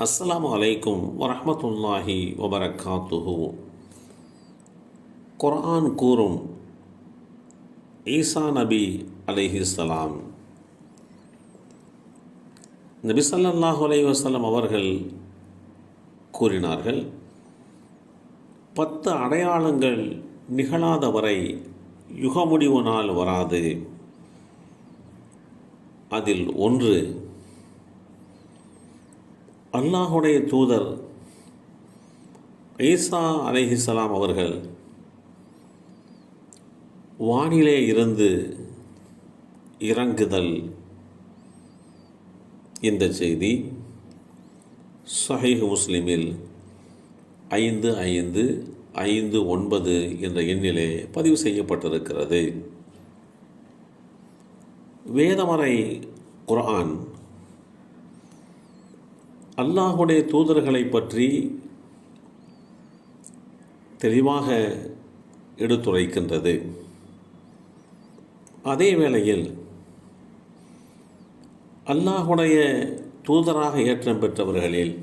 அஸ்ஸலாமு அலைக்கும் வரஹ்மத்துல்லாஹி வபரகாத்துஹு. குர்ஆன் கூறும் ஈசா நபி அலைஹிஸ்ஸலாம், நபி ஸல்லல்லாஹு அலைஹி வஸல்லம் அவர்கள் கூறினார்கள், 10 அடையாளங்கள் நிகழாத வரை யுகமுடிவு நாள் வராது. அதில் ஒன்று, அல்லாஹுடைய தூதர் ஈசா அலைஹிஸ்ஸலாம் அவர்கள் வானிலே இருந்து இறங்குதல். இந்த செய்தி ஸஹீஹ் முஸ்லிமில் 5559 என்ற எண்ணிலே பதிவு செய்யப்பட்டிருக்கிறது. வேதமறை குர்ஆன் அல்லாஹுடைய தூதர்களை பற்றி தெளிவாக எடுத்துரைக்கின்றது. அதே வேளையில் அல்லாஹுடைய தூதராக ஏற்றம் பெற்றவர்களில்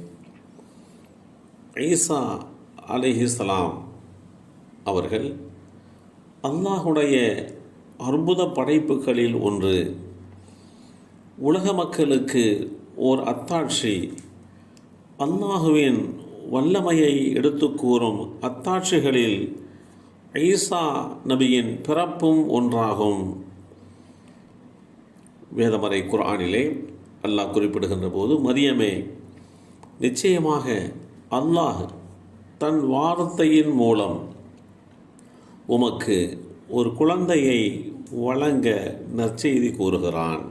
ஈசா அலைஹிஸ்ஸலாம் அவர்கள் அல்லாஹுடைய அற்புத படைப்புகளில் ஒன்று, உலக மக்களுக்கு ஓர் அத்தாட்சி, அல்லாஹுவின் வல்லமையை எடுத்து கூறும் அத்தாட்சிகளில் ஈசா நபியின் பிறப்பும் ஒன்றாகும். வேதமறை குர்ஆனிலே அல்லாஹ் குறிப்பிடுகின்ற போது, மரியமே, நிச்சயமாக அல்லாஹ் தன் வார்த்தையின் மூலம் உமக்கு ஒரு குழந்தையை வழங்க நற்செய்தி கூறுகிறான்.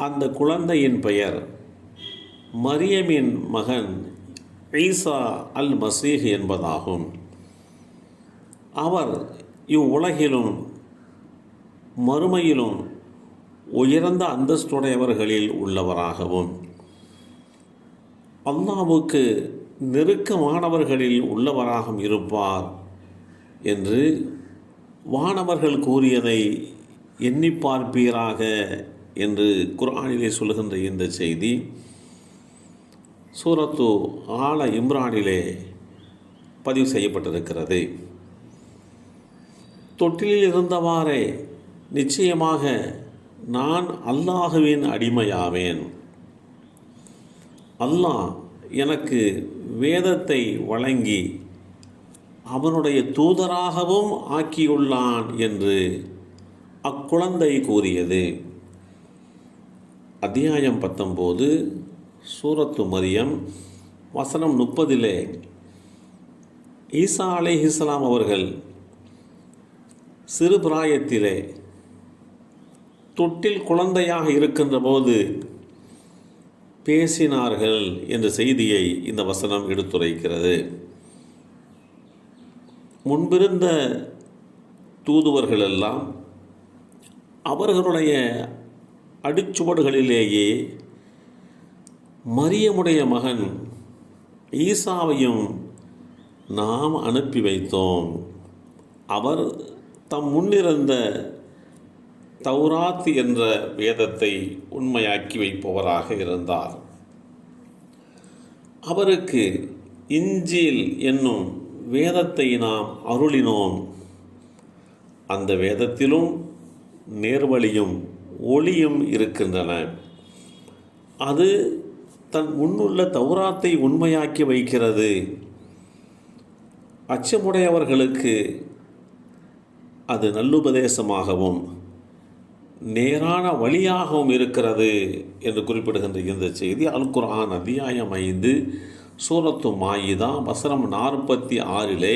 அந்த குழந்தையின் பெயர் மரியமின் மகன் ஈசா அல் மசீஹ் என்பதாகும். அவர் இவ்வுலகிலும் மறுமையிலும் உயர்ந்த அந்தஸ்துடையவர்களில் உள்ளவராகவும் அல்லாஹ்வுக்கு நெருக்கமானவர்களில் உள்ளவராகவும் இருப்பார் என்று வானவர்கள் கூறியதை எண்ணி பார்ப்பீராக என்று குர்ஆனிலே சொல்கின்ற இந்த செய்தி சூரத்து ஆல இம்ரானிலே பதிவு செய்யப்பட்டிருக்கிறது. தொட்டிலில் இருந்தவாறே நிச்சயமாக நான் அல்லாஹுவின் அடிமையாவேன். அல்லாஹ் எனக்கு வேதத்தை வழங்கி அவனுடைய தூதராகவும் ஆக்கியுள்ளான் என்று அக்குழந்தை கூறியது. அத்தியாயம் 19 சூரத்து மரியம் வசனம் 30 ஈசா அலைஹிஸ்ஸலாம் அவர்கள் சிறு பிராயத்திலே தொட்டில் குழந்தையாக இருக்கின்ற போது பேசினார்கள் என்ற செய்தியை இந்த வசனம் எடுத்துரைக்கிறது. முன்பிருந்த தூதுவர்கள் எல்லாம் அவர்களுடைய அடிச்சுவடுகளிலேயே மரியமுடைய மகன் ஈசாவையும் நாம் அனுப்பி வைத்தோம். அவர் தம் முன்னிருந்த தௌராத் என்ற வேதத்தை உண்மையாக்கி வைப்பவராக இருந்தார். அவருக்கு இஞ்சில் என்னும் வேதத்தை நாம் அருளினோம். அந்த வேதத்திலும் நேர்வழியும் ஒளியும் இருக்கின்றன. அது தன் முன்னுள்ள தௌராத்தை உண்மையாக்கி வைக்கிறது. அச்சமுடையவர்களுக்கு அது நல்லுபதேசமாகவும் நேரான வழியாகவும் இருக்கிறது என்று குறிப்பிடுகின்ற இந்த செய்தி அல் குர்ஆன் அத்தியாயம் 5 சூரத்து மாயிதா வசனம் 46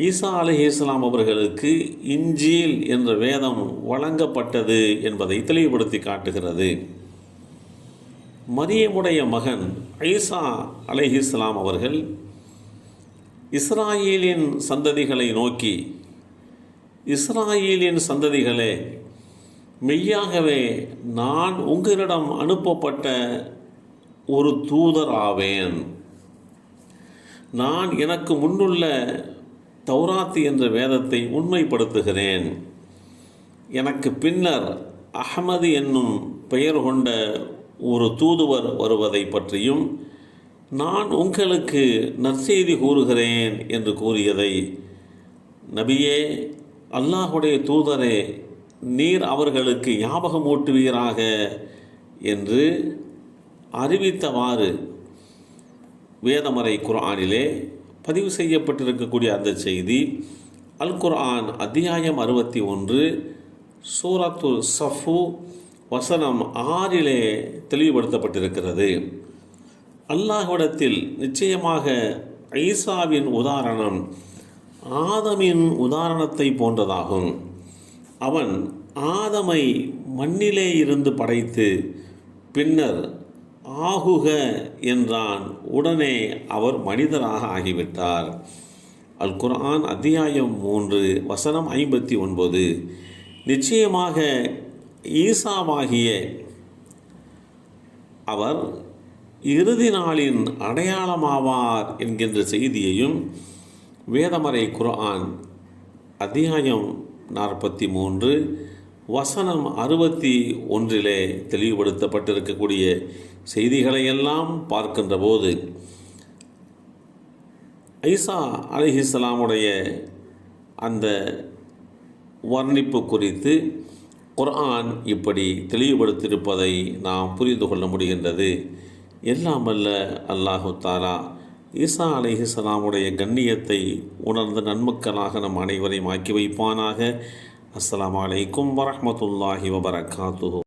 ஈசா அலைஹிஸ்ஸலாம் அவர்களுக்கு இஞ்சில் என்ற வேதம் வழங்கப்பட்டது என்பதை தெளிவுபடுத்தி காட்டுகிறது. மரியமுடைய மகன் ஈசா அலைஹிஸ்ஸலாம் அவர்கள் இஸ்ராயேலின் சந்ததிகளை நோக்கி, இஸ்ராயேலின் சந்ததிகளே, மெய்யாகவே நான் உங்களிடம் அனுப்பப்பட்ட ஒரு தூதர் ஆவேன். நான் எனக்கு முன்னுள்ள தௌராத் என்ற வேதத்தை உண்மைப்படுத்துகிறேன். எனக்கு பின்னர் அஹ்மது என்னும் பெயர் கொண்ட ஒரு தூதுவர் வருவதை பற்றியும் நான் உங்களுக்கு நற்செய்தி கூறுகிறேன் என்று கூறியதை, நபியே, அல்லாஹுடைய தூதரே, நீர் அவர்களுக்கு ஞாபகமூட்டுவீராக என்று அறிவித்தவாறு வேதமறை குர்ஆனிலே பதிவு செய்யப்பட்டிருக்கக்கூடிய அந்த செய்தி அல் குர்ஆன் அத்தியாயம் 61 சூரத்து சஃபு வசனம் 6 தெளிவுபடுத்தப்பட்டிருக்கிறது. அல்லாஹ்விடத்தில் நிச்சயமாக ஈசாவின் உதாரணம் ஆதமின் உதாரணத்தை போன்றதாகும். அவன் ஆதமை மண்ணிலே இருந்து படைத்து பின்னர் ஆகுக என்றான். உடனே அவர் மனிதராக ஆகிவிட்டார். அல் குர்ஆன் அத்தியாயம் 3 வசனம் 59. நிச்சயமாக ஈசாவாகிய அவர் இறுதி நாளின் அடையாளமாவார் என்கின்ற செய்தியையும் வேதமறை குர்ஆன் அத்தியாயம் 43 வசனம் 61 தெளிவுபடுத்தப்பட்டிருக்கக்கூடிய செய்திகளையெல்லாம் பார்க்கின்ற போது ஈசா அலைஹிஸ்ஸலாமுடைய அந்த வர்ணிப்பு குறித்து குர்ஆன் இப்படி தெளிவுபடுத்தியிருப்பதை நாம் புரிந்து கொள்ள முடிகின்றது. எல்லாம் வல்ல அல்லாஹு தஆலா ஈசா அலைஹிஸ்ஸலாமுடைய கண்ணியத்தை உணர்ந்த நன்மக்களாக நம் அனைவரையும் ஆக்கி வைப்பானாக. அஸ்ஸலாமு அலைக்கும் வரஹ்மத்துல்லாஹி வபரகாத்துஹு.